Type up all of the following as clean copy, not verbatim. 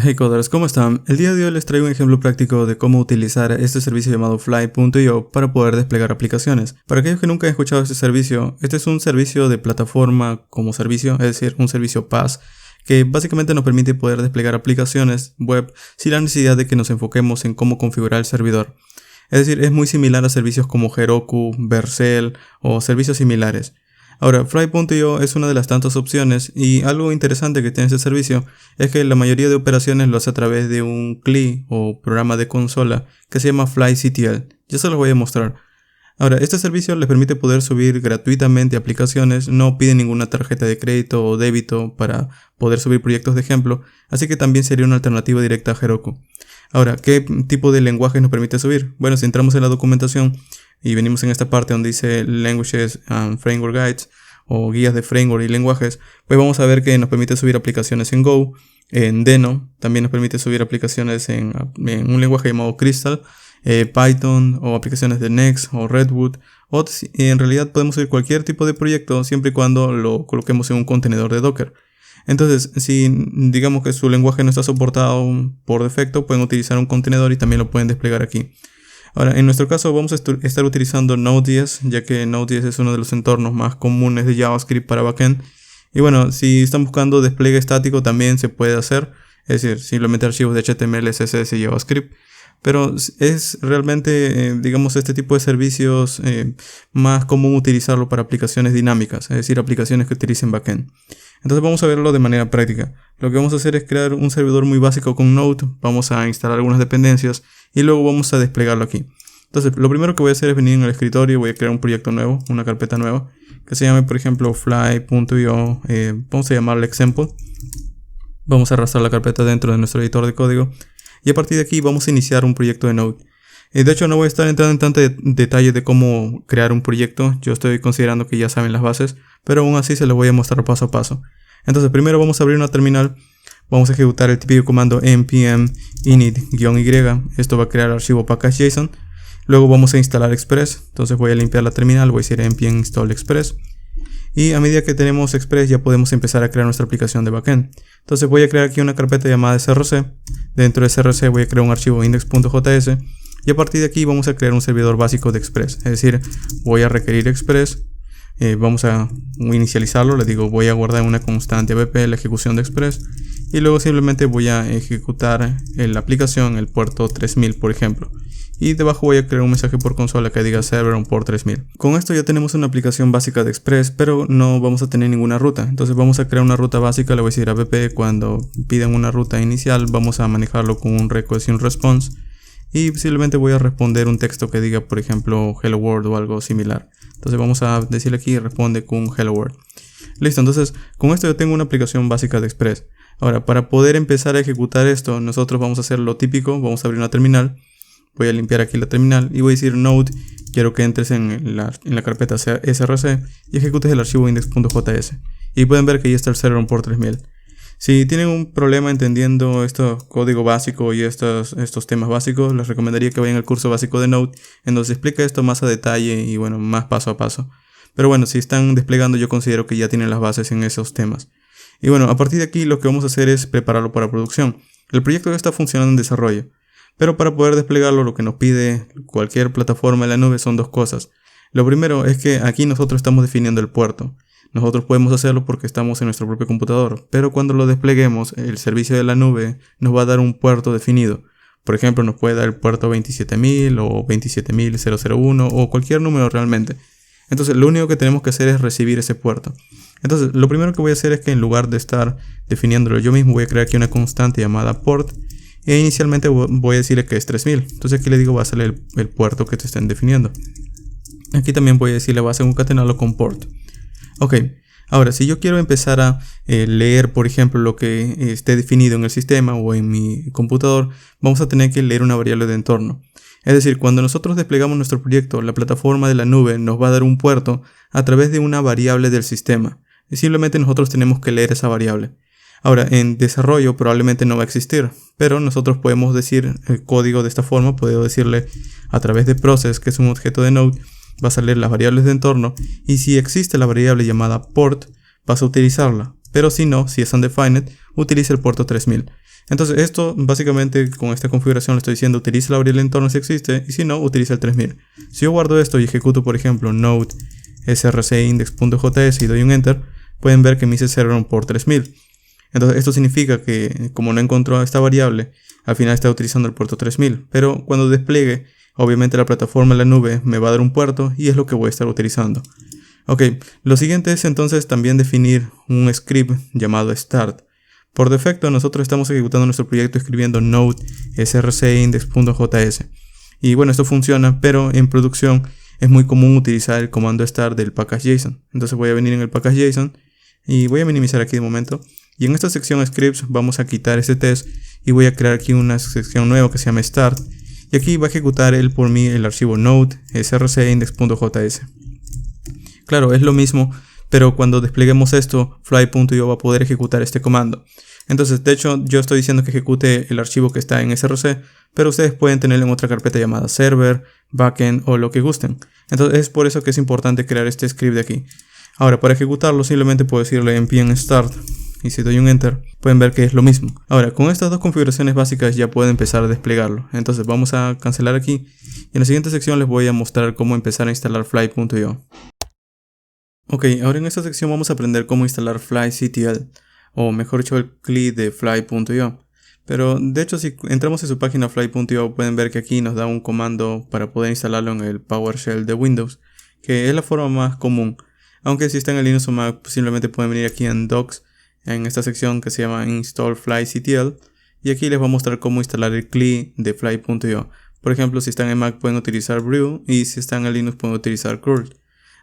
Hey coders, ¿cómo están? El día de hoy les traigo un ejemplo práctico de cómo utilizar este servicio llamado Fly.io para poder desplegar aplicaciones. Para aquellos que nunca han escuchado este servicio, este es un servicio de plataforma como servicio, es decir, un servicio PaaS, que básicamente nos permite poder desplegar aplicaciones web sin la necesidad de que nos enfoquemos en cómo configurar el servidor. Es decir, es muy similar a servicios como Heroku, Vercel o servicios similares. Ahora, Fly.io es una de las tantas opciones y algo interesante que tiene este servicio es que la mayoría de operaciones lo hace a través de un CLI o programa de consola que se llama FlyCTL. Ya se los voy a mostrar. Ahora, este servicio les permite poder subir gratuitamente aplicaciones, no pide ninguna tarjeta de crédito o débito para poder subir proyectos de ejemplo, así que también sería una alternativa directa a Heroku. Ahora, ¿qué tipo de lenguajes nos permite subir? Bueno, si entramos en la documentación y venimos en esta parte donde dice Languages and Framework Guides o guías de framework y lenguajes, pues vamos a ver que nos permite subir aplicaciones en Go, en Deno, también nos permite subir aplicaciones en un lenguaje llamado Crystal, Python o aplicaciones de Next o Redwood, o en realidad podemos subir cualquier tipo de proyecto siempre y cuando lo coloquemos en un contenedor de Docker. Entonces, si digamos que su lenguaje no está soportado por defecto, pueden utilizar un contenedor y también lo pueden desplegar aquí. Ahora, en nuestro caso vamos a estar utilizando Node.js, ya que Node.js es uno de los entornos más comunes de JavaScript para backend. Y bueno, si están buscando despliegue estático también se puede hacer, es decir, simplemente archivos de HTML, CSS y JavaScript. Pero es realmente, digamos, este tipo de servicios más común utilizarlo para aplicaciones dinámicas, es decir, aplicaciones que utilicen backend. Entonces vamos a verlo de manera práctica. Lo que vamos a hacer es crear un servidor muy básico con Node, vamos a instalar algunas dependencias y luego vamos a desplegarlo aquí. Entonces lo primero que voy a hacer es venir en el escritorio y voy a crear un proyecto nuevo, una carpeta nueva, que se llame por ejemplo Fly.io, vamos a llamarle example. Vamos a arrastrar la carpeta dentro de nuestro editor de código y a partir de aquí vamos a iniciar un proyecto de Node. De hecho no voy a estar entrando en tanto detalle de cómo crear un proyecto, yo estoy considerando que ya saben las bases, pero aún así se los voy a mostrar paso a paso. Entonces primero vamos a abrir una terminal, vamos a ejecutar el típico comando npm init-y, esto va a crear el archivo package.json, luego vamos a instalar Express, entonces voy a limpiar la terminal, voy a decir npm install Express, y a medida que tenemos Express ya podemos empezar a crear nuestra aplicación de backend. Entonces voy a crear aquí una carpeta llamada src, dentro de src voy a crear un archivo index.js, y a partir de aquí vamos a crear un servidor básico de Express, es decir, voy a requerir Express, vamos a inicializarlo, le digo voy a guardar una constante BP la ejecución de Express y luego simplemente voy a ejecutar la aplicación en el puerto 3000 por ejemplo, y debajo voy a crear un mensaje por consola que diga server on port 3000. Con esto ya tenemos una aplicación básica de Express, pero no vamos a tener ninguna ruta, entonces vamos a crear una ruta básica, le voy a decir a BP cuando pidan una ruta inicial vamos a manejarlo con un request y un response. Y simplemente voy a responder un texto que diga, por ejemplo, hello world o algo similar. Entonces vamos a decirle aquí, responde con hello world. Listo, entonces con esto yo tengo una aplicación básica de Express. Ahora, para poder empezar a ejecutar esto, nosotros vamos a hacer lo típico, vamos a abrir una terminal. Voy a limpiar aquí la terminal y voy a decir node, quiero que entres en la carpeta src y ejecutes el archivo index.js. Y pueden ver que ya está el server on port 3000. Si tienen un problema entendiendo este código básico y estos temas básicos, les recomendaría que vayan al curso básico de Node, en donde se explica esto más a detalle y bueno, más paso a paso. Pero bueno, si están desplegando yo considero que ya tienen las bases en esos temas. Y bueno, a partir de aquí lo que vamos a hacer es prepararlo para producción. El proyecto ya está funcionando en desarrollo, pero para poder desplegarlo lo que nos pide cualquier plataforma en la nube son dos cosas. Lo primero es que aquí nosotros estamos definiendo el puerto. Nosotros podemos hacerlo porque estamos en nuestro propio computador, pero cuando lo despleguemos, el servicio de la nube nos va a dar un puerto definido. Por ejemplo, nos puede dar el puerto 27000 o 27001 o cualquier número realmente. Entonces, lo único que tenemos que hacer es recibir ese puerto. Entonces, lo primero que voy a hacer es que en lugar de estar definiéndolo yo mismo, voy a crear aquí una constante llamada port e inicialmente voy a decirle que es 3000. Entonces, aquí le digo va a salir el puerto que te estén definiendo. Aquí también voy a decirle vas a concatenarlo con port. Ok, ahora si yo quiero empezar a leer por ejemplo lo que esté definido en el sistema o en mi computador, vamos a tener que leer una variable de entorno. Es decir, cuando nosotros desplegamos nuestro proyecto, la plataforma de la nube nos va a dar un puerto a través de una variable del sistema. Y simplemente nosotros tenemos que leer esa variable. Ahora, en desarrollo probablemente no va a existir, pero nosotros podemos decir el código de esta forma, podemos decirle a través de process, que es un objeto de Node, vas a leer las variables de entorno y si existe la variable llamada port vas a utilizarla, pero si no, si es undefined, utilice el puerto 3000. Entonces esto básicamente con esta configuración le estoy diciendo utiliza la variable entorno si existe, y si no, utiliza el 3000. Si yo guardo esto y ejecuto por ejemplo node srcindex.js y doy un enter, pueden ver que me hice server un port 3000. Entonces esto significa que como no encontró esta variable, al final está utilizando el puerto 3000, pero cuando despliegue, obviamente la plataforma en la nube me va a dar un puerto y es lo que voy a estar utilizando. Ok, lo siguiente es entonces también definir un script llamado start. Por defecto nosotros estamos ejecutando nuestro proyecto escribiendo node srcindex.js. Y bueno, esto funciona, pero en producción es muy común utilizar el comando start del package.json. Entonces voy a venir en el package.json y voy a minimizar aquí de momento. Y en esta sección scripts vamos a quitar este test y voy a crear aquí una sección nueva que se llama start. Y aquí va a ejecutar él por mí el archivo node srcindex.js. Claro, es lo mismo, pero cuando despleguemos esto, fly.io va a poder ejecutar este comando. Entonces, de hecho, yo estoy diciendo que ejecute el archivo que está en src, pero ustedes pueden tenerlo en otra carpeta llamada server, backend o lo que gusten. Entonces, es por eso que es importante crear este script de aquí. Ahora, para ejecutarlo, simplemente puedo decirle npm start. Y si doy un enter, pueden ver que es lo mismo. Ahora, con estas dos configuraciones básicas ya pueden empezar a desplegarlo. Entonces vamos a cancelar aquí. Y en la siguiente sección les voy a mostrar cómo empezar a instalar fly.io. Ok, ahora en esta sección vamos a aprender cómo instalar flyctl. O mejor dicho, el CLI de fly.io. Pero de hecho, si entramos en su página fly.io, pueden ver que aquí nos da un comando para poder instalarlo en el PowerShell de Windows, que es la forma más común. Aunque si están en Linux o Mac, simplemente pueden venir aquí en Docs, en esta sección que se llama Install flyctl, y aquí les voy a mostrar cómo instalar el CLI de fly.io. Por ejemplo, si están en Mac pueden utilizar brew y si están en Linux pueden utilizar curl.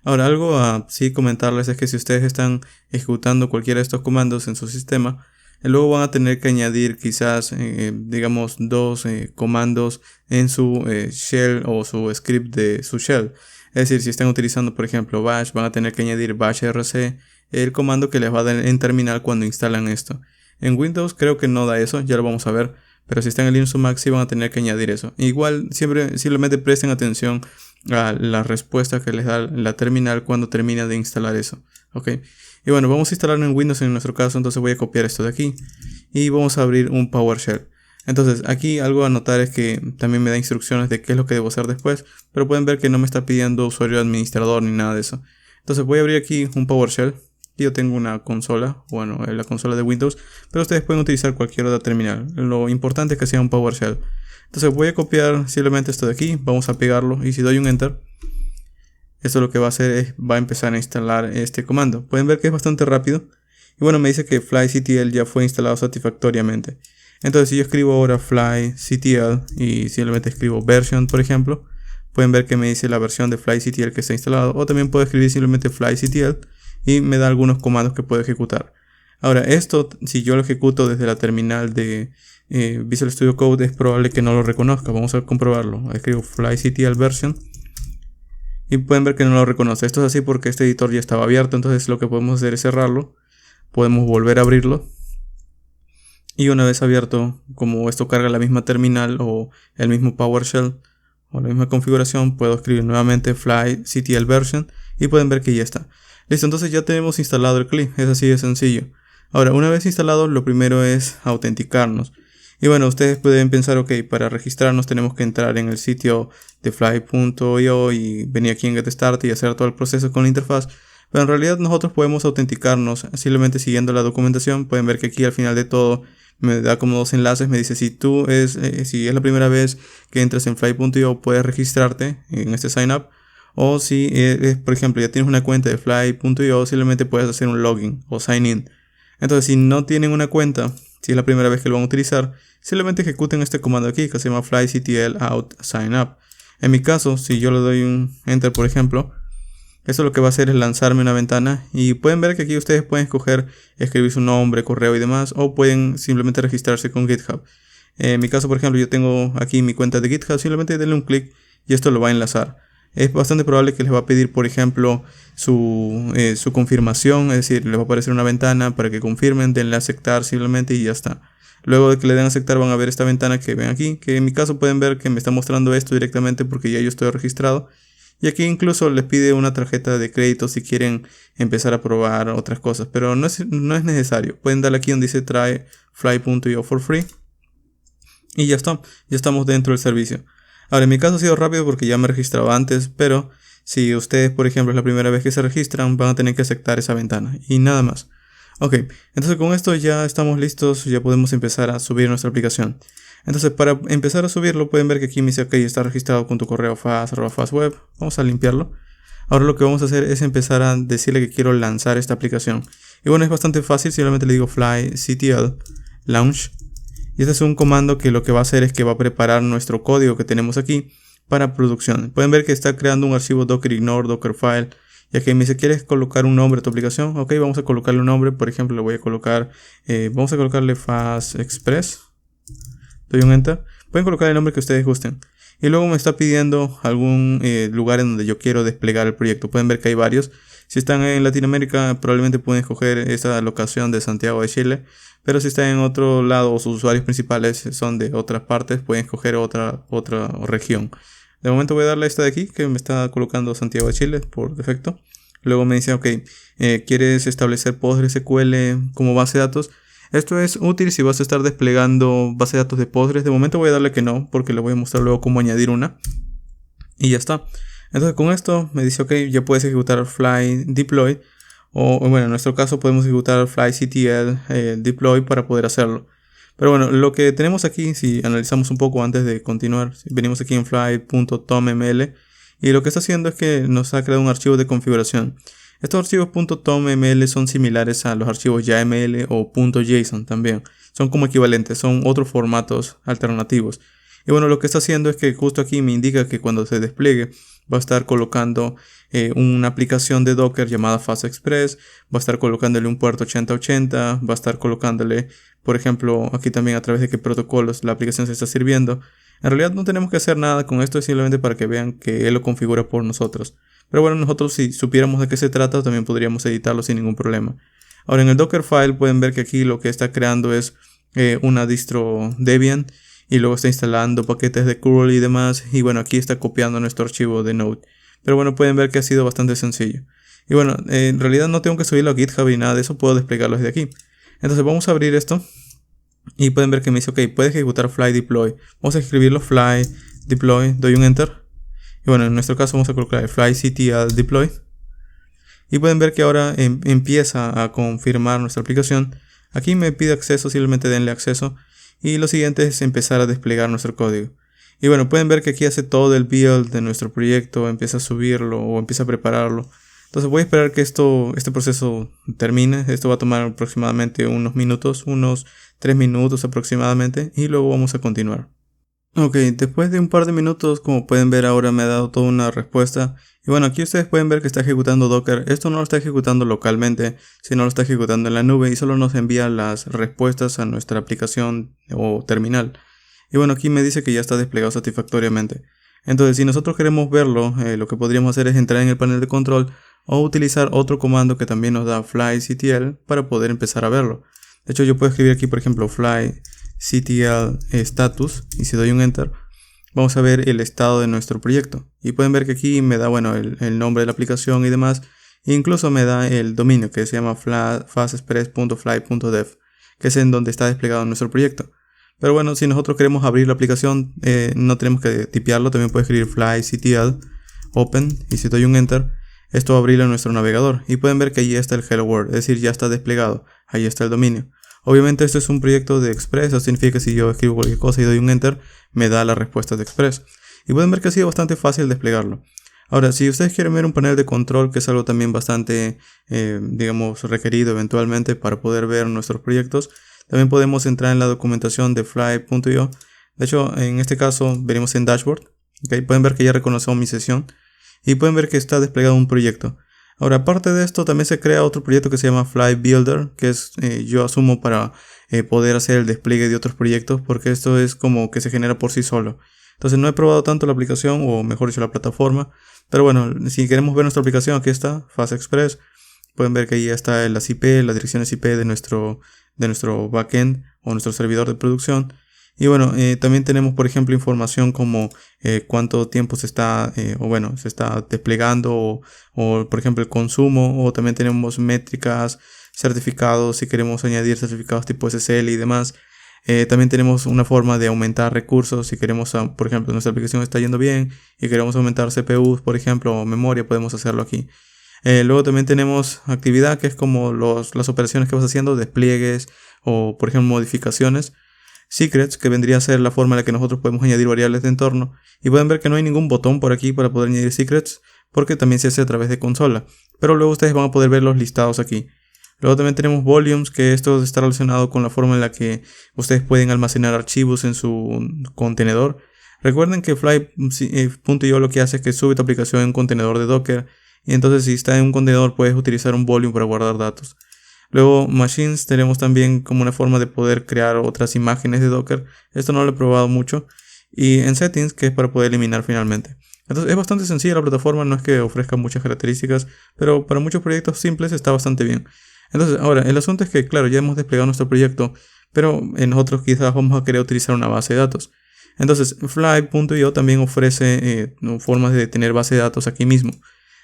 Ahora, algo a sí comentarles es que si ustedes están ejecutando cualquiera de estos comandos en su sistema, luego van a tener que añadir quizás, digamos, dos comandos en su shell o su script de su shell. Es decir, si están utilizando, por ejemplo, bash, van a tener que añadir bash rc, el comando que les va a dar en terminal cuando instalan esto. En Windows creo que no da eso, ya lo vamos a ver, pero si están en Linux o Mac sí van a tener que añadir eso. Igual, simplemente presten atención a la respuesta que les da la terminal cuando termina de instalar eso. Ok, y bueno, vamos a instalarlo en Windows en nuestro caso, entonces voy a copiar esto de aquí y vamos a abrir un PowerShell. Entonces aquí algo a notar es que también me da instrucciones de qué es lo que debo hacer después, pero pueden ver que no me está pidiendo usuario administrador ni nada de eso. Entonces voy a abrir aquí un PowerShell. Yo tengo una consola, bueno, la consola de Windows, pero ustedes pueden utilizar cualquier otra terminal. Lo importante es que sea un PowerShell. Entonces voy a copiar simplemente esto de aquí, vamos a pegarlo y si doy un enter, esto lo que va a hacer es, va a empezar a instalar este comando. Pueden ver que es bastante rápido. Y bueno, me dice que flyctl ya fue instalado satisfactoriamente. Entonces si yo escribo ahora flyctl y simplemente escribo version, por ejemplo, pueden ver que me dice la versión de flyctl que está instalado. O también puedo escribir simplemente flyctl y me da algunos comandos que puedo ejecutar. Ahora esto, si yo lo ejecuto desde la terminal de Visual Studio Code, es probable que no lo reconozca. Vamos a comprobarlo. Escribo flyctl version y pueden ver que no lo reconoce. Esto es así porque este editor ya estaba abierto, entonces lo que podemos hacer es cerrarlo. Podemos volver a abrirlo. Y una vez abierto, como esto carga la misma terminal o el mismo PowerShell o la misma configuración, puedo escribir nuevamente flyctl version y pueden ver que ya está. Listo, entonces ya tenemos instalado el CLI, es así de sencillo. Ahora, una vez instalado, lo primero es autenticarnos. Y bueno, ustedes pueden pensar, ok, para registrarnos tenemos que entrar en el sitio de fly.io y venir aquí en Get Start y hacer todo el proceso con la interfaz. Pero en realidad nosotros podemos autenticarnos simplemente siguiendo la documentación. Pueden ver que aquí al final de todo me da como dos enlaces. Me dice si es la primera vez que entras en fly.io puedes registrarte en este sign up. O si, por ejemplo, ya tienes una cuenta de fly.io, simplemente puedes hacer un login o sign in. Entonces, si no tienen una cuenta, si es la primera vez que lo van a utilizar, simplemente ejecuten este comando aquí que se llama flyctl out sign up. En mi caso, si yo le doy un enter, por ejemplo, eso lo que va a hacer es lanzarme una ventana. Y pueden ver que aquí ustedes pueden escribir su nombre, correo y demás, o pueden simplemente registrarse con GitHub. En mi caso, por ejemplo, yo tengo aquí mi cuenta de GitHub, simplemente denle un clic y esto lo va a enlazar. Es bastante probable que les va a pedir, por ejemplo, su confirmación, es decir, les va a aparecer una ventana para que confirmen, denle a aceptar simplemente y ya está. Luego de que le den a aceptar van a ver esta ventana que ven aquí, que en mi caso pueden ver que me está mostrando esto directamente porque ya yo estoy registrado. Y aquí incluso les pide una tarjeta de crédito si quieren empezar a probar otras cosas. Pero no es necesario. Pueden darle aquí donde dice try fly.io for free. Y ya está. Ya estamos dentro del servicio. Ahora, en mi caso ha sido rápido porque ya me he registrado antes. Pero si ustedes, por ejemplo, es la primera vez que se registran, van a tener que aceptar esa ventana. Y nada más. Ok, entonces con esto ya estamos listos. Ya podemos empezar a subir nuestra aplicación. Entonces, para empezar a subirlo, pueden ver que aquí me dice, ok, está registrado con tu correo fast@fastweb. Vamos a limpiarlo. Ahora lo que vamos a hacer es empezar a decirle que quiero lanzar esta aplicación. Y bueno, es bastante fácil, simplemente le digo flyctl launch. Y este es un comando que lo que va a hacer es que va a preparar nuestro código que tenemos aquí para producción. Pueden ver que está creando un archivo docker ignore, dockerfile. Y aquí me dice, ¿quieres colocar un nombre a tu aplicación? Ok, vamos a colocarle un nombre. Por ejemplo, le voy a colocar, vamos a colocarle Fast Express. Doy un enter. Pueden colocar el nombre que ustedes gusten. Y luego me está pidiendo algún lugar en donde yo quiero desplegar el proyecto. Pueden ver que hay varios. Si están en Latinoamérica, probablemente pueden escoger esta locación de Santiago de Chile. Pero si están en otro lado o sus usuarios principales son de otras partes, pueden escoger otra región. De momento voy a darle a esta de aquí, que me está colocando Santiago de Chile por defecto. Luego me dice, ok, ¿quieres establecer PostgreSQL como base de datos? Esto es útil si vas a estar desplegando base de datos de Postgres. De momento voy a darle que no, porque les voy a mostrar luego cómo añadir una. Y ya está. Entonces con esto me dice, ok, ya puedes ejecutar fly deploy. O bueno, en nuestro caso podemos ejecutar flyctl deploy para poder hacerlo. Pero bueno, lo que tenemos aquí, si analizamos un poco antes de continuar, venimos aquí en fly.tomml. Y lo que está haciendo es que nos ha creado un archivo de configuración. Estos archivos .tomml son similares a los archivos YAML o .json también. Son como equivalentes, son otros formatos alternativos. Y bueno, lo que está haciendo es que justo aquí me indica que cuando se despliegue va a estar colocando una aplicación de Docker llamada Fast Express, va a estar colocándole un puerto 8080, va a estar colocándole, por ejemplo, aquí también a través de qué protocolos la aplicación se está sirviendo. En realidad no tenemos que hacer nada con esto, es simplemente para que vean que él lo configura por nosotros. Pero bueno, nosotros si supiéramos de qué se trata, también podríamos editarlo sin ningún problema. Ahora en el Dockerfile pueden ver que aquí lo que está creando es una distro Debian. Y luego está instalando paquetes de curl y demás. Y bueno, aquí está copiando nuestro archivo de Node. Pero bueno, pueden ver que ha sido bastante sencillo. Y bueno, en realidad no tengo que subirlo a GitHub ni nada de eso. Puedo desplegarlo desde aquí. Entonces vamos a abrir esto. Y pueden ver que me dice, ok, puedes ejecutar fly deploy. Vamos a escribirlo fly deploy. Doy un enter. Y bueno, en nuestro caso vamos a colocar flyctl deploy. Y pueden ver que ahora empieza a confirmar nuestra aplicación. Aquí me pide acceso, simplemente denle acceso. Y lo siguiente es empezar a desplegar nuestro código. Y bueno, pueden ver que aquí hace todo el build de nuestro proyecto, empieza a subirlo o empieza a prepararlo. Entonces voy a esperar que este proceso termine. Esto va a tomar aproximadamente unos minutos, unos 3 minutos aproximadamente. Y luego vamos a continuar. Ok, después de un par de minutos, como pueden ver ahora me ha dado toda una respuesta. Y bueno, aquí ustedes pueden ver que está ejecutando Docker. Esto no lo está ejecutando localmente, sino lo está ejecutando en la nube y solo nos envía las respuestas a nuestra aplicación o terminal. Y bueno, aquí me dice que ya está desplegado satisfactoriamente. Entonces, si nosotros queremos verlo, lo que podríamos hacer es entrar en el panel de control o utilizar otro comando que también nos da flyctl para poder empezar a verlo. De hecho, yo puedo escribir aquí, por ejemplo, flyctl status y si doy un enter, vamos a ver el estado de nuestro proyecto. Y pueden ver que aquí me da, bueno, el nombre de la aplicación y demás. E incluso me da el dominio que se llama fastexpress.fly.dev, que es en donde está desplegado nuestro proyecto. Pero bueno, si nosotros queremos abrir la aplicación, no tenemos que tipearlo. También puedo escribir flyctl open y si doy un enter, esto va a abrirlo en nuestro navegador. Y pueden ver que allí está el hello world, es decir, ya está desplegado. Ahí está el dominio. Obviamente esto es un proyecto de Express, eso significa que si yo escribo cualquier cosa y doy un enter, me da la respuesta de Express. Y pueden ver que ha sido bastante fácil desplegarlo. Ahora, si ustedes quieren ver un panel de control, que es algo también bastante, digamos, requerido eventualmente para poder ver nuestros proyectos, también podemos entrar en la documentación de fly.io. De hecho, en este caso, veremos en Dashboard. ¿Okay? Pueden ver que ya reconoció mi sesión y pueden ver que está desplegado un proyecto. Ahora, aparte de esto, también se crea otro proyecto que se llama Fly Builder, que es, yo asumo, para poder hacer el despliegue de otros proyectos, porque esto es como que se genera por sí solo. Entonces, no he probado tanto la aplicación, o mejor dicho, la plataforma. Pero bueno, si queremos ver nuestra aplicación, aquí está, Fast Express. Pueden ver que ahí está las direcciones IP de nuestro backend o nuestro servidor de producción. Y bueno, también tenemos por ejemplo información como cuánto tiempo se está, se está desplegando o por ejemplo el consumo, o también tenemos métricas, certificados si queremos añadir certificados tipo SSL y demás. También tenemos una forma de aumentar recursos si queremos, por ejemplo, nuestra aplicación está yendo bien y queremos aumentar CPUs, por ejemplo, o memoria, podemos hacerlo aquí. Luego también tenemos actividad, que es como las operaciones que vas haciendo, despliegues o por ejemplo modificaciones. Secrets, que vendría a ser la forma en la que nosotros podemos añadir variables de entorno. Y pueden ver que no hay ningún botón por aquí para poder añadir secrets, porque también se hace a través de consola. Pero luego ustedes van a poder ver los listados aquí. Luego también tenemos volumes, que esto está relacionado con la forma en la que ustedes pueden almacenar archivos en su contenedor. Recuerden que Fly.io lo que hace es que sube tu aplicación en un contenedor de Docker. Y entonces si está en un contenedor puedes utilizar un volume para guardar datos. Luego machines tenemos también como una forma de poder crear otras imágenes de Docker. Esto no lo he probado mucho. Y en settings, que es para poder eliminar finalmente. Entonces es bastante sencilla la plataforma, no es que ofrezca muchas características, pero para muchos proyectos simples está bastante bien. Entonces ahora el asunto es que claro, ya hemos desplegado nuestro proyecto, pero nosotros quizás vamos a querer utilizar una base de datos. Entonces Fly.io también ofrece formas de tener base de datos aquí mismo.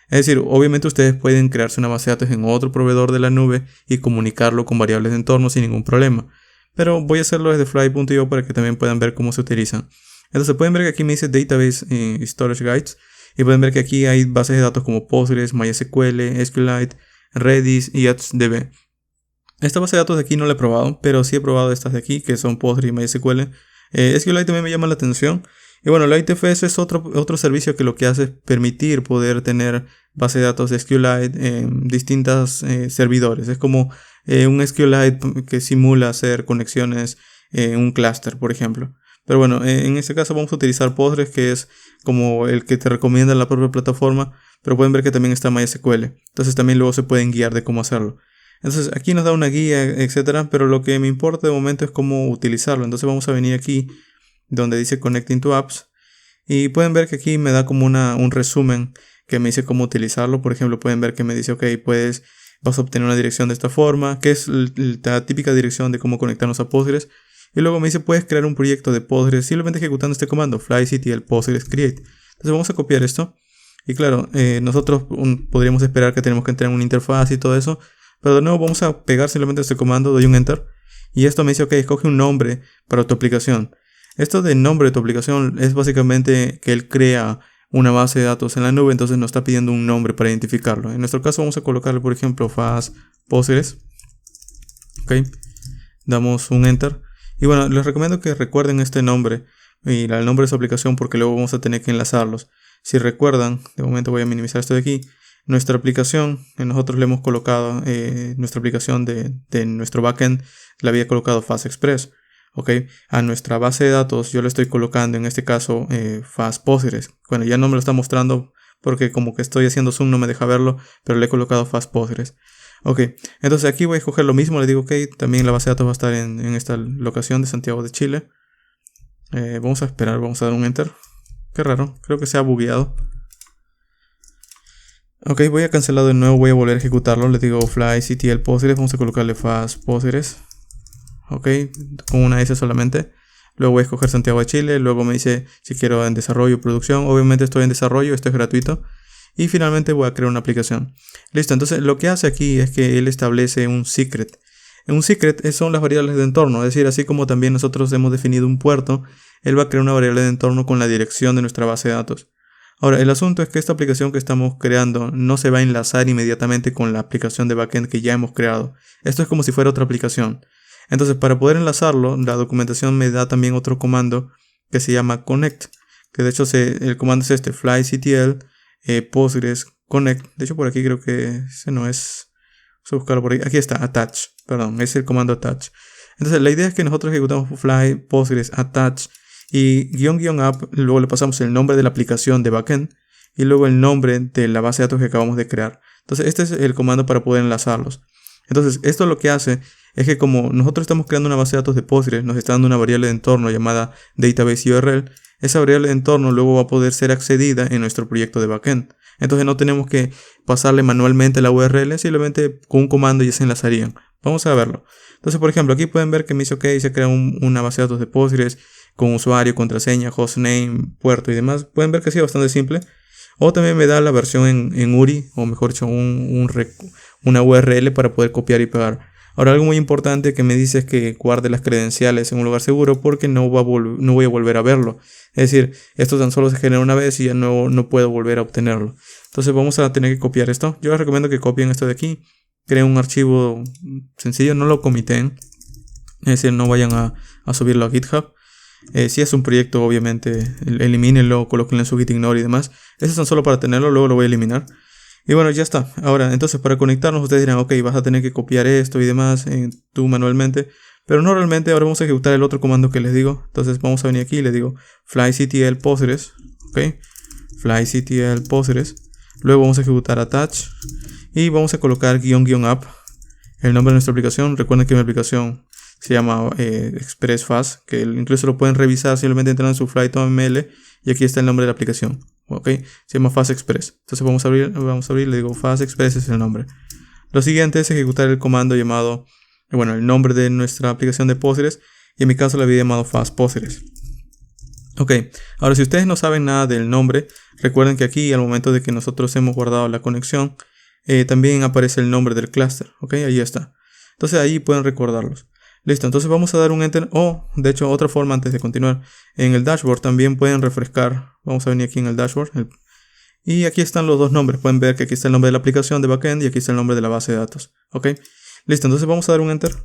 Es decir, obviamente ustedes pueden crearse una base de datos en otro proveedor de la nube y comunicarlo con variables de entorno sin ningún problema. Pero voy a hacerlo desde Fly.io para que también puedan ver cómo se utilizan. Entonces pueden ver que aquí me dice Database Storage Guides. Y pueden ver que aquí hay bases de datos como Postgres, MySQL, SQLite, Redis y AtsDB. Esta base de datos de aquí no la he probado, pero sí he probado estas de aquí, que son Postgres y MySQL. SQLite también me llama la atención. Y bueno, la ITFS es otro servicio que lo que hace es permitir poder tener base de datos de SQLite en distintos servidores. Es como un SQLite que simula hacer conexiones en un clúster, por ejemplo. Pero bueno, en este caso vamos a utilizar Postgres, que es como el que te recomienda la propia plataforma. Pero pueden ver que también está MySQL. Entonces también luego se pueden guiar de cómo hacerlo. Entonces aquí nos da una guía, etcétera. Pero lo que me importa de momento es cómo utilizarlo. Entonces vamos a venir aquí donde dice Connecting to Apps. Y pueden ver que aquí me da como un resumen que me dice cómo utilizarlo. Por ejemplo, pueden ver que me dice, ok, vas a obtener una dirección de esta forma, que es la típica dirección de cómo conectarnos a Postgres. Y luego me dice, puedes crear un proyecto de Postgres simplemente ejecutando este comando, flyctl postgres create. Entonces vamos a copiar esto. Y claro, nosotros podríamos esperar que tenemos que entrar en una interfaz y todo eso. Pero de nuevo vamos a pegar simplemente este comando, doy un enter. Y esto me dice, ok, escoge un nombre para tu aplicación. Esto de nombre de tu aplicación es básicamente que él crea una base de datos en la nube, entonces nos está pidiendo un nombre para identificarlo. En nuestro caso vamos a colocarle, por ejemplo, fast postgres. Ok, damos un enter. Y bueno, les recomiendo que recuerden este nombre y el nombre de su aplicación porque luego vamos a tener que enlazarlos. Si recuerdan, de momento voy a minimizar esto de aquí. Nuestra aplicación, nosotros le hemos colocado, nuestra aplicación de nuestro backend, le había colocado Fast Express. Ok, a nuestra base de datos yo le estoy colocando en este caso Fast Postgres. Bueno, ya no me lo está mostrando porque como que estoy haciendo zoom no me deja verlo, pero le he colocado Fast Postgres. Ok, entonces aquí voy a escoger lo mismo, le digo ok, también la base de datos va a estar en esta locación de Santiago de Chile. Vamos a esperar, vamos a dar un enter. Qué raro, creo que se ha bugueado. Ok, voy a cancelar de nuevo, voy a volver a ejecutarlo, le digo flyctl postgres, vamos a colocarle Fast Postgres. Ok, con una S solamente. Luego voy a escoger Santiago de Chile. Luego me dice si quiero en desarrollo o producción. Obviamente estoy en desarrollo, esto es gratuito. Y finalmente voy a crear una aplicación. Listo, entonces lo que hace aquí es que él establece un secret. Un secret son las variables de entorno. Es decir, así como también nosotros hemos definido un puerto, él va a crear una variable de entorno con la dirección de nuestra base de datos. Ahora, el asunto es que esta aplicación que estamos creando no se va a enlazar inmediatamente con la aplicación de backend que ya hemos creado. Esto es como si fuera otra aplicación. Entonces, para poder enlazarlo, la documentación me da también otro comando que se llama connect, que de hecho el comando es este, flyctl postgres connect. De hecho, por aquí creo que ese no es. Vamos a buscarlo por ahí. Aquí está, attach. Perdón, es el comando attach. Entonces, la idea es que nosotros ejecutamos fly postgres attach y --app, luego le pasamos el nombre de la aplicación de backend y luego el nombre de la base de datos que acabamos de crear. Entonces, este es el comando para poder enlazarlos. Entonces, esto lo que hace es que como nosotros estamos creando una base de datos de Postgres, nos está dando una variable de entorno llamada database URL. Esa variable de entorno luego va a poder ser accedida en nuestro proyecto de backend. Entonces no tenemos que pasarle manualmente la URL, simplemente con un comando ya se enlazarían. Vamos a verlo. Entonces, por ejemplo, aquí pueden ver que me dice OK, se crea una base de datos de Postgres con usuario, contraseña, hostname, puerto y demás. Pueden ver que sí, bastante simple. O también me da la versión en URI, o mejor dicho, una URL para poder copiar y pegar. Ahora, algo muy importante que me dice es que guarde las credenciales en un lugar seguro porque no voy a volver a verlo. Es decir, esto tan solo se genera una vez y ya no puedo volver a obtenerlo. Entonces vamos a tener que copiar esto. Yo les recomiendo que copien esto de aquí. Creen un archivo sencillo, no lo comiteen. Es decir, no vayan a subirlo a GitHub. Si es un proyecto, obviamente, elimínenlo, colóquenlo en su gitignore y demás. Eso es tan solo para tenerlo, luego lo voy a eliminar. Y bueno, ya está. Ahora, entonces, para conectarnos, ustedes dirán, OK, vas a tener que copiar esto y demás tú manualmente. Pero no realmente. Ahora vamos a ejecutar el otro comando que les digo. Entonces, vamos a venir aquí y les digo flyctl postgres. OK, flyctl postgres. Luego vamos a ejecutar attach. Y vamos a colocar --app, el nombre de nuestra aplicación. Recuerden que mi aplicación se llama ExpressFast, que incluso lo pueden revisar simplemente entrando en su fly.ml y aquí está el nombre de la aplicación. ¿Ok? Se llama Fast Express. Entonces vamos a abrir, le digo Fast Express es el nombre. Lo siguiente es ejecutar el comando llamado, el nombre de nuestra aplicación de Postgres, y en mi caso la había llamado Fast Postgres. Ok, ahora si ustedes no saben nada del nombre, recuerden que aquí al momento de que nosotros hemos guardado la conexión, también aparece el nombre del clúster. Ok, ahí está. Entonces ahí pueden recordarlos. Listo, entonces vamos a dar un enter. De hecho, otra forma antes de continuar. En el dashboard también pueden refrescar. Vamos a venir aquí en el dashboard. Y aquí están los dos nombres. Pueden ver que aquí está el nombre de la aplicación de backend y aquí está el nombre de la base de datos. Ok, listo, entonces vamos a dar un enter.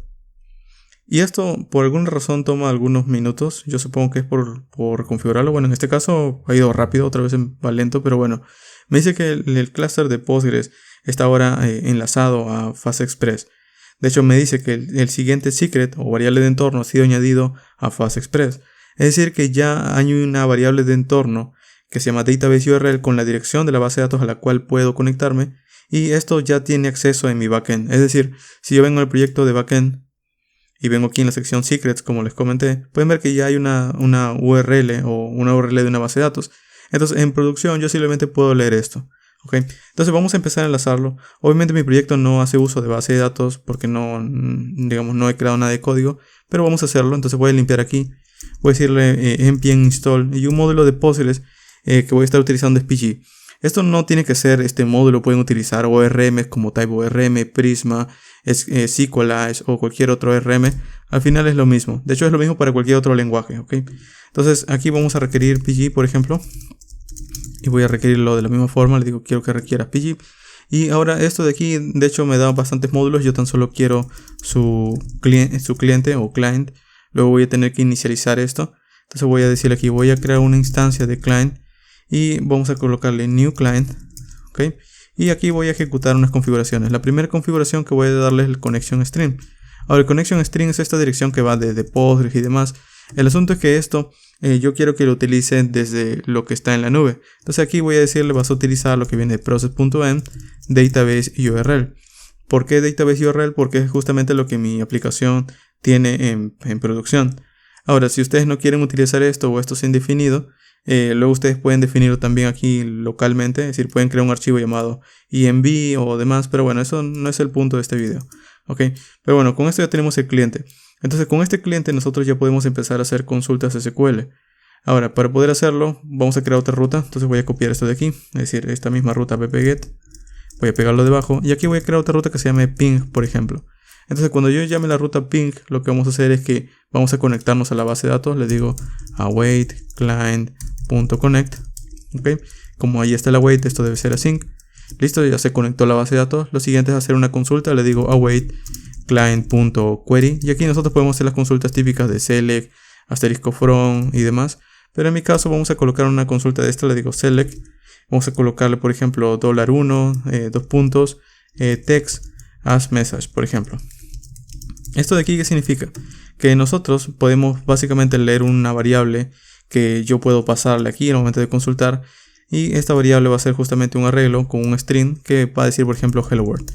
Y esto por alguna razón toma algunos minutos. Yo supongo que es por configurarlo. Bueno, en este caso ha ido rápido, otra vez va lento, pero bueno. Me dice que el clúster de Postgres está ahora enlazado a FastExpress. De hecho, me dice que el siguiente secret o variable de entorno ha sido añadido a FastExpress. Es decir, que ya hay una variable de entorno que se llama database URL con la dirección de la base de datos a la cual puedo conectarme. Y esto ya tiene acceso en mi backend. Es decir, si yo vengo al proyecto de backend y vengo aquí en la sección secrets, como les comenté, pueden ver que ya hay una URL o una URL de una base de datos. Entonces, en producción yo simplemente puedo leer esto. Ok, entonces vamos a empezar a enlazarlo. Obviamente mi proyecto no hace uso de base de datos porque no he creado nada de código, pero vamos a hacerlo. Entonces voy a limpiar aquí, voy a decirle npm install y un módulo de Postgres que voy a estar utilizando es PG. Esto no tiene que ser este módulo, pueden utilizar ORM como Type ORM, Prisma, SQLite o cualquier otro ORM. Al final es lo mismo, de hecho es lo mismo para cualquier otro lenguaje. Ok, entonces aquí vamos a requerir PG, por ejemplo. Y voy a requerirlo de la misma forma, le digo quiero que requiera PG. Y ahora esto de aquí, de hecho me da bastantes módulos, yo tan solo quiero su cliente o client. Luego voy a tener que inicializar esto. Entonces voy a decirle aquí, voy a crear una instancia de client. Y vamos a colocarle new client. ¿Okay? Y aquí voy a ejecutar unas configuraciones. La primera configuración que voy a darle es el connection string. Ahora el connection string es esta dirección que va desde Postgres y demás. El asunto es que esto yo quiero que lo utilice desde lo que está en la nube. Entonces aquí voy a decirle vas a utilizar lo que viene de process.env database URL. ¿Por qué database URL? Porque es justamente lo que mi aplicación tiene en producción. Ahora, si ustedes no quieren utilizar esto o esto es indefinido, luego ustedes pueden definirlo también aquí localmente. Es decir, pueden crear un archivo llamado env o demás. Pero bueno, eso no es el punto de este video. ¿Ok? Pero bueno, con esto ya tenemos el cliente. Entonces con este cliente nosotros ya podemos empezar a hacer consultas SQL. Ahora, para poder hacerlo, vamos a crear otra ruta. Entonces voy a copiar esto de aquí, es decir, esta misma ruta ppget. Voy a pegarlo debajo y aquí voy a crear otra ruta que se llame ping, por ejemplo. Entonces cuando yo llame la ruta ping, lo que vamos a hacer es que vamos a conectarnos a la base de datos. Le digo await client.connect. ¿Ok? Como ahí está el await, esto debe ser async. Listo, ya se conectó a la base de datos. Lo siguiente es hacer una consulta. Le digo await client.query y aquí nosotros podemos hacer las consultas típicas de select, asterisco from y demás, pero en mi caso vamos a colocar una consulta de esta. Le digo select, vamos a colocarle por ejemplo $1, dos puntos, text as message, por ejemplo. Esto de aquí, ¿qué significa? Que nosotros podemos básicamente leer una variable que yo puedo pasarle aquí en el momento de consultar, y esta variable va a ser justamente un arreglo con un string que va a decir por ejemplo hello world.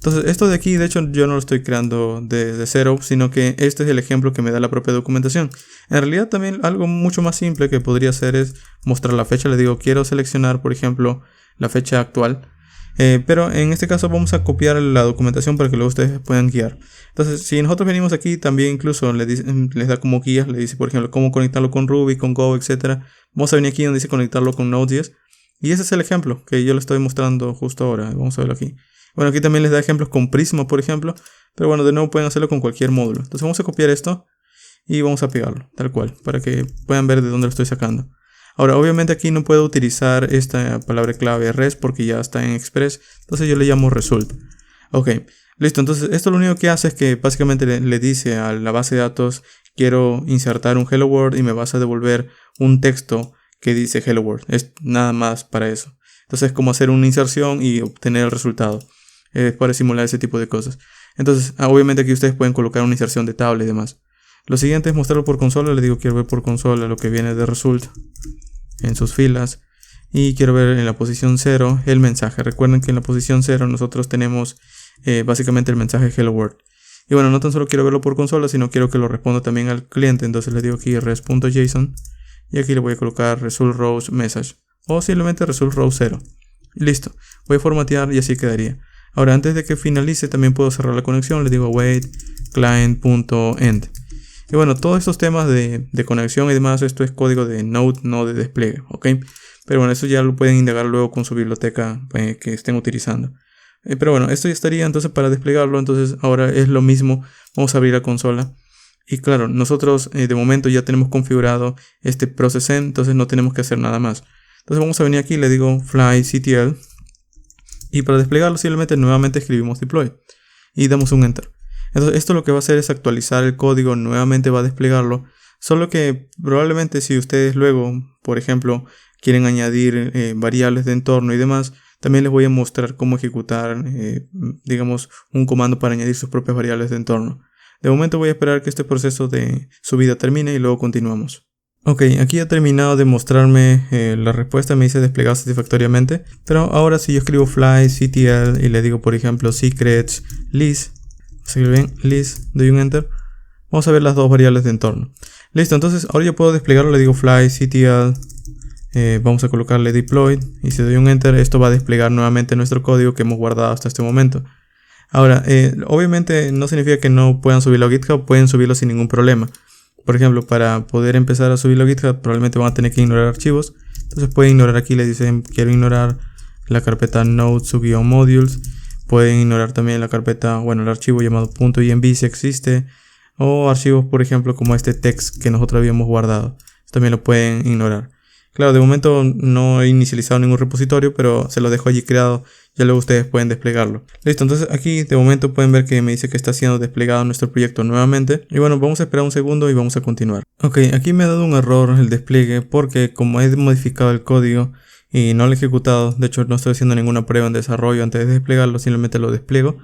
Entonces esto de aquí, de hecho yo no lo estoy creando desde cero, sino que este es el ejemplo que me da la propia documentación. En realidad también algo mucho más simple que podría hacer es mostrar la fecha. Le digo quiero seleccionar por ejemplo la fecha actual. Pero en este caso vamos a copiar la documentación para que luego ustedes puedan guiar. Entonces, si nosotros venimos aquí, también incluso les da como guías, le dice por ejemplo cómo conectarlo con Ruby, con Go, etc. Vamos a venir aquí donde dice conectarlo con Node.js. Y ese es el ejemplo que yo les estoy mostrando justo ahora. Vamos a verlo aquí. Bueno, aquí también les da ejemplos con Prisma, por ejemplo. Pero bueno, de nuevo pueden hacerlo con cualquier módulo. Entonces vamos a copiar esto y vamos a pegarlo, tal cual, para que puedan ver de dónde lo estoy sacando. Ahora, obviamente aquí no puedo utilizar esta palabra clave res porque ya está en Express. Entonces yo le llamo result. Ok, listo. Entonces esto lo único que hace es que básicamente le dice a la base de datos: quiero insertar un hello world y me vas a devolver un texto que dice hello world. Es nada más para eso. Entonces es como hacer una inserción y obtener el resultado. Para simular ese tipo de cosas. Entonces, obviamente aquí ustedes pueden colocar una inserción de tabla y demás. Lo siguiente es mostrarlo por consola. Le digo quiero ver por consola lo que viene de result en sus filas. Y quiero ver en la posición 0 el mensaje. Recuerden que en la posición 0 nosotros tenemos básicamente el mensaje hello world. Y bueno, no tan solo quiero verlo por consola, sino quiero que lo responda también al cliente. Entonces le digo aquí res.json. Y aquí le voy a colocar result rows message. O simplemente result row 0. Y listo. Voy a formatear y así quedaría. Ahora, antes de que finalice, también puedo cerrar la conexión. Le digo await client.end. Y bueno, todos estos temas de conexión y demás, esto es código de Node, no de despliegue, ¿ok? Pero bueno, eso ya lo pueden indagar luego con su biblioteca que estén utilizando. Pero bueno, esto ya estaría entonces para desplegarlo. Entonces ahora es lo mismo. Vamos a abrir la consola. Y claro, nosotros de momento ya tenemos configurado este process-end, entonces no tenemos que hacer nada más. Entonces vamos a venir aquí, le digo flyctl. Y para desplegarlo simplemente nuevamente escribimos deploy y damos un enter. Entonces esto lo que va a hacer es actualizar el código, nuevamente va a desplegarlo. Solo que probablemente si ustedes luego, por ejemplo, quieren añadir variables de entorno y demás, también les voy a mostrar cómo ejecutar, digamos, un comando para añadir sus propias variables de entorno. De momento voy a esperar que este proceso de subida termine y luego continuamos. Ok, aquí ha terminado de mostrarme la respuesta, me dice desplegado satisfactoriamente. Pero ahora si yo escribo flyctl y le digo por ejemplo secrets list, doy un enter, vamos a ver las dos variables de entorno. Listo, entonces ahora yo puedo desplegarlo, le digo flyctl, vamos a colocarle deploy y si doy un enter esto va a desplegar nuevamente nuestro código que hemos guardado hasta este momento. Ahora, obviamente no significa que no puedan subirlo a GitHub, pueden subirlo sin ningún problema. Por ejemplo, para poder empezar a subirlo a GitHub probablemente van a tener que ignorar archivos. Entonces pueden ignorar aquí, le dicen quiero ignorar la carpeta node-modules. Pueden ignorar también la carpeta, bueno, el archivo llamado .env si existe. O archivos, por ejemplo, como este text que nosotros habíamos guardado. También lo pueden ignorar. Claro, de momento no he inicializado ningún repositorio, pero se lo dejo allí creado. Ya luego ustedes pueden desplegarlo. Listo, entonces aquí de momento pueden ver que me dice que está siendo desplegado nuestro proyecto nuevamente. Y bueno, vamos a esperar un segundo y vamos a continuar. Ok, aquí me ha dado un error el despliegue porque como he modificado el código y no lo he ejecutado, de hecho no estoy haciendo ninguna prueba en desarrollo antes de desplegarlo, simplemente lo despliego.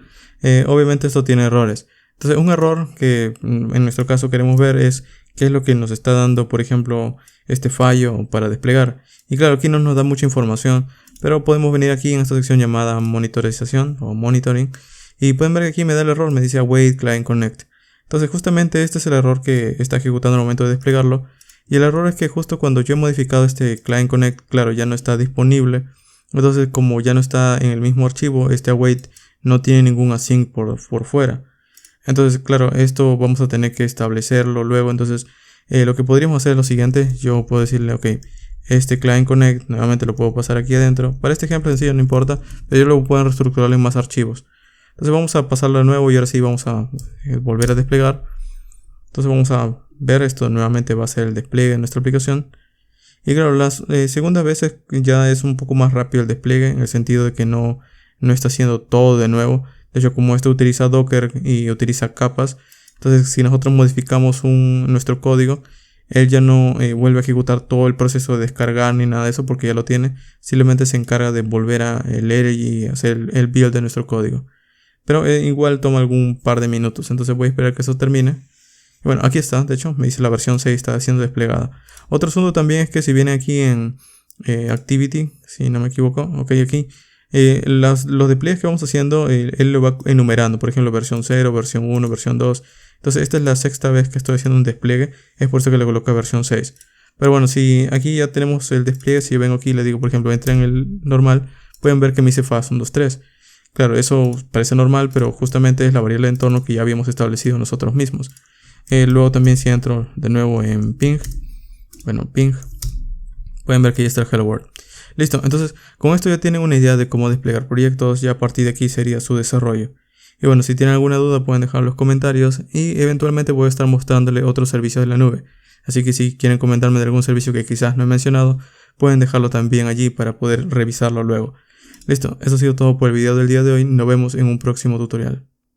Obviamente esto tiene errores. Entonces un error que en nuestro caso queremos ver es qué es lo que nos está dando, por ejemplo, este fallo para desplegar. Y claro, aquí no nos da mucha información, pero podemos venir aquí en esta sección llamada monitorización o monitoring y pueden ver que aquí me da el error, me dice await client connect. Entonces justamente este es el error que está ejecutando al momento de desplegarlo. Y el error es que justo cuando yo he modificado este client connect, claro, ya no está disponible. Entonces como ya no está en el mismo archivo, este await no tiene ningún async por fuera. Entonces claro, esto vamos a tener que establecerlo luego. Entonces lo que podríamos hacer es lo siguiente. Yo puedo decirle, ok, este client connect, nuevamente lo puedo pasar aquí adentro. Para este ejemplo sencillo no importa, pero yo luego puedo reestructurarlo en más archivos. Entonces vamos a pasarlo de nuevo y ahora sí vamos a volver a desplegar. Entonces vamos a ver esto, nuevamente va a ser el despliegue de nuestra aplicación. Y claro, las segundas veces ya es un poco más rápido el despliegue, en el sentido de que no está haciendo todo de nuevo. De hecho, como este utiliza Docker y utiliza capas, entonces si nosotros modificamos nuestro código, él ya no vuelve a ejecutar todo el proceso de descargar ni nada de eso porque ya lo tiene. Simplemente se encarga de volver a leer y hacer el build de nuestro código. Pero igual toma algún par de minutos, entonces voy a esperar que eso termine. Y bueno, aquí está, de hecho, me dice la versión 6 está siendo desplegada. Otro asunto también es que si viene aquí en Activity, si no me equivoco, ok, aquí, los despliegues que vamos haciendo, él lo va enumerando, por ejemplo, versión 0, versión 1, versión 2. Entonces esta es la sexta vez que estoy haciendo un despliegue, es por eso que le coloco versión 6. Pero bueno, si aquí ya tenemos el despliegue, si yo vengo aquí y le digo, por ejemplo, entra en el normal, pueden ver que me dice fast123. Claro, eso parece normal, pero justamente es la variable de entorno que ya habíamos establecido nosotros mismos. Luego también si entro de nuevo en ping, ping, pueden ver que ya está el hello world. Listo, entonces con esto ya tienen una idea de cómo desplegar proyectos, ya a partir de aquí sería su desarrollo. Y bueno, si tienen alguna duda pueden dejar en los comentarios y eventualmente voy a estar mostrándole otros servicios de la nube. Así que si quieren comentarme de algún servicio que quizás no he mencionado, pueden dejarlo también allí para poder revisarlo luego. Listo, eso ha sido todo por el video del día de hoy, nos vemos en un próximo tutorial.